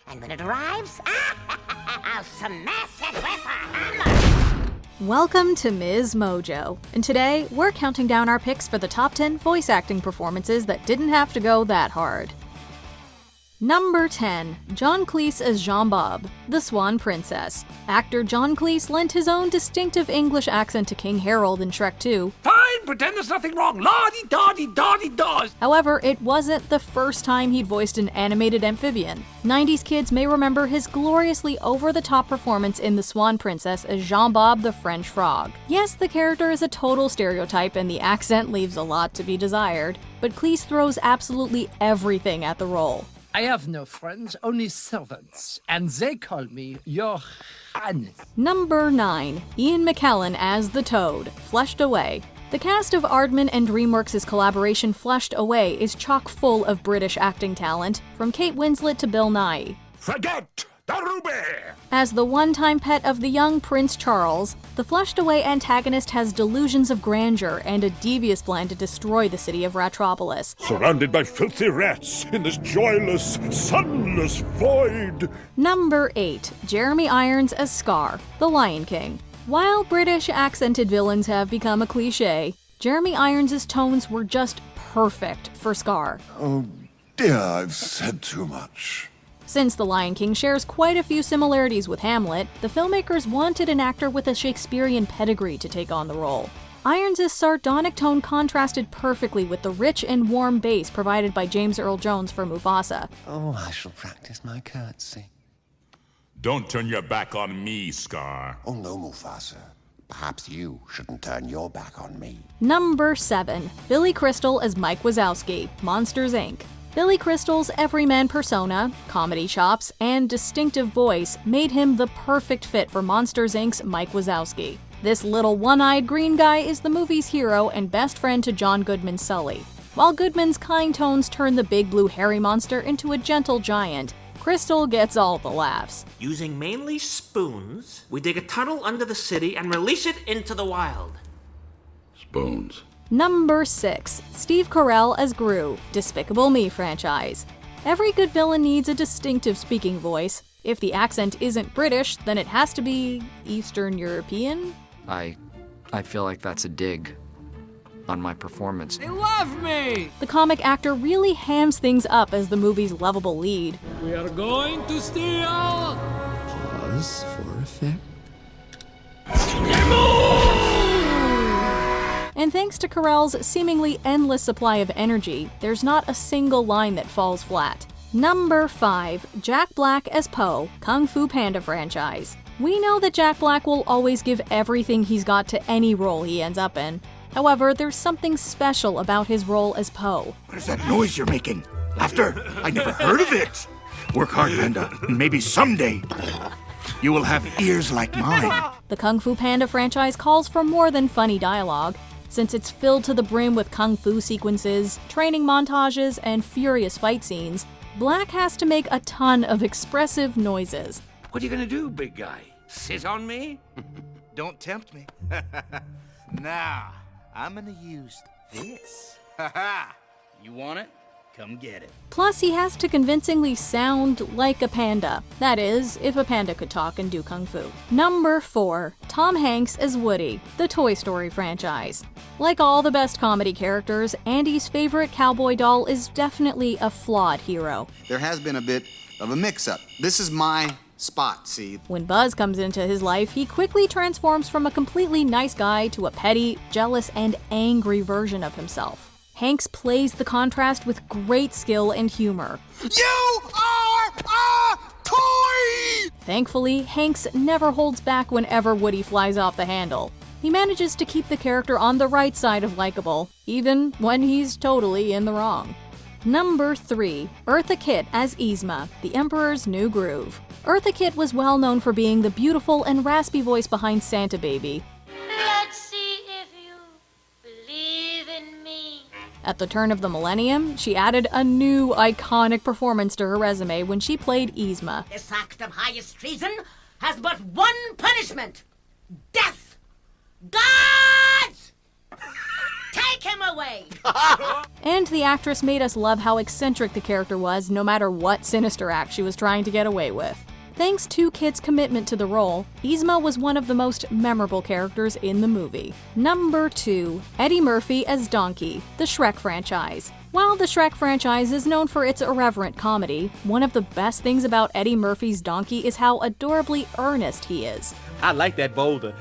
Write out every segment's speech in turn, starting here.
And when it arrives, I'll smash it with a hammer! Welcome to Ms. Mojo, and today we're counting down our picks for the top 10 voice acting performances that didn't have to go that hard. Number 10. John Cleese as Jean-Bob, the Swan Princess. Actor John Cleese lent his own distinctive English accent to King Harold in Shrek 2. Fine, pretend there's nothing wrong. La-di-da-di-da-di-da. However, it wasn't the first time he'd voiced an animated amphibian. 90s kids may remember his gloriously over-the-top performance in The Swan Princess as Jean-Bob the French Frog. Yes, the character is a total stereotype and the accent leaves a lot to be desired, but Cleese throws absolutely everything at the role. I have no friends, only servants, and they call me Your Highness. Number 9. Ian McKellen as the Toad, Flushed Away. The cast of Aardman and DreamWorks' collaboration Flushed Away is chock full of British acting talent, from Kate Winslet to Bill Nighy. Forget the ruby! As the one-time pet of the young Prince Charles, the Flushed Away antagonist has delusions of grandeur and a devious plan to destroy the city of Ratropolis. Surrounded by filthy rats in this joyless, sunless void. Number 8. Jeremy Irons as Scar, the Lion King. While British accented villains have become a cliché, Jeremy Irons' tones were just perfect for Scar. Oh dear, I've said too much. Since The Lion King shares quite a few similarities with Hamlet, the filmmakers wanted an actor with a Shakespearean pedigree to take on the role. Irons' sardonic tone contrasted perfectly with the rich and warm bass provided by James Earl Jones for Mufasa. Oh, I shall practice my curtsy. Don't turn your back on me, Scar. Oh no, Mufasa. Perhaps you shouldn't turn your back on me. Number 7. Billy Crystal as Mike Wazowski, Monsters, Inc. Billy Crystal's everyman persona, comedy chops, and distinctive voice made him the perfect fit for Monsters, Inc.'s Mike Wazowski. This little one-eyed green guy is the movie's hero and best friend to John Goodman's Sully. While Goodman's kind tones turn the big blue hairy monster into a gentle giant, Crystal gets all the laughs. Using mainly spoons, we dig a tunnel under the city and release it into the wild. Spoons. Number 6. Steve Carell as Gru, Despicable Me franchise. Every good villain needs a distinctive speaking voice. If the accent isn't British, then it has to be Eastern European? I feel like that's a dig on my performance. They love me! The comic actor really hams things up as the movie's lovable lead. We are going to steal! Pause for effect. And thanks to Carell's seemingly endless supply of energy, there's not a single line that falls flat. Number 5. Jack Black as Po, Kung Fu Panda franchise. We know that Jack Black will always give everything he's got to any role he ends up in. However, there's something special about his role as Po. What is that noise you're making? Laughter? I never heard of it. Work hard, Panda, and maybe someday you will have ears like mine. The Kung Fu Panda franchise calls for more than funny dialogue. Since it's filled to the brim with kung fu sequences, training montages, and furious fight scenes, Black has to make a ton of expressive noises. What are you gonna do, big guy? Sit on me? Don't tempt me. Now, I'm gonna use this. You want it? Come get it. Plus, he has to convincingly sound like a panda. That is, if a panda could talk and do kung fu. Number 4. Tom Hanks as Woody, the Toy Story franchise. Like all the best comedy characters, Andy's favorite cowboy doll is definitely a flawed hero. There has been a bit of a mix-up. This is my spot, see? When Buzz comes into his life, he quickly transforms from a completely nice guy to a petty, jealous, and angry version of himself. Hanks plays the contrast with great skill and humor. You are a toy! Thankfully, Hanks never holds back whenever Woody flies off the handle. He manages to keep the character on the right side of likable, even when he's totally in the wrong. Number 3. Eartha Kitt as Yzma, the Emperor's New Groove. Eartha Kitt was well known for being the beautiful and raspy voice behind Santa Baby. Let's see if you believe in me. At the turn of the millennium, she added a new iconic performance to her resume when she played Yzma. This act of highest treason has but one punishment: death. Gods! Take him away! And the actress made us love how eccentric the character was, no matter what sinister act she was trying to get away with. Thanks to Kitt's commitment to the role, Yzma was one of the most memorable characters in the movie. Number 2. Eddie Murphy as Donkey, the Shrek franchise. While the Shrek franchise is known for its irreverent comedy, one of the best things about Eddie Murphy's Donkey is how adorably earnest he is. I like that boulder.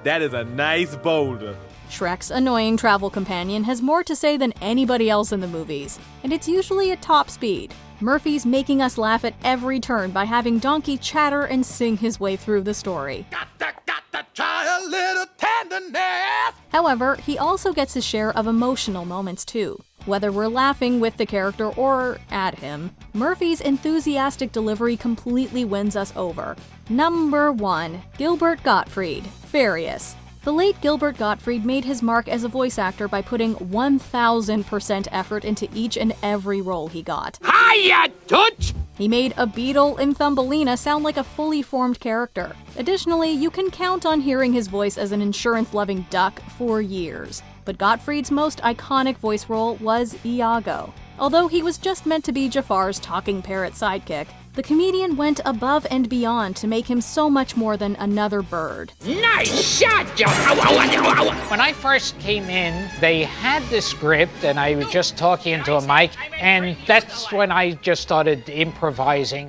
That is a nice boulder. Shrek's annoying travel companion has more to say than anybody else in the movies, and it's usually at top speed. Murphy's making us laugh at every turn by having Donkey chatter and sing his way through the story. Try a little tenderness. However, he also gets his share of emotional moments too. Whether we're laughing with the character or at him, Murphy's enthusiastic delivery completely wins us over. Number 1. Gilbert Gottfried, fiercest. The late Gilbert Gottfried made his mark as a voice actor by putting 1,000% effort into each and every role he got. Hiya, Tooch! He made a beetle in Thumbelina sound like a fully formed character. Additionally, you can count on hearing his voice as an insurance-loving duck for years. But Gottfried's most iconic voice role was Iago. Although he was just meant to be Jafar's talking parrot sidekick, the comedian went above and beyond to make him so much more than another bird. Nice shot, Joe! When I first came in, they had the script and I was just talking into a mic, and that's when I just started improvising.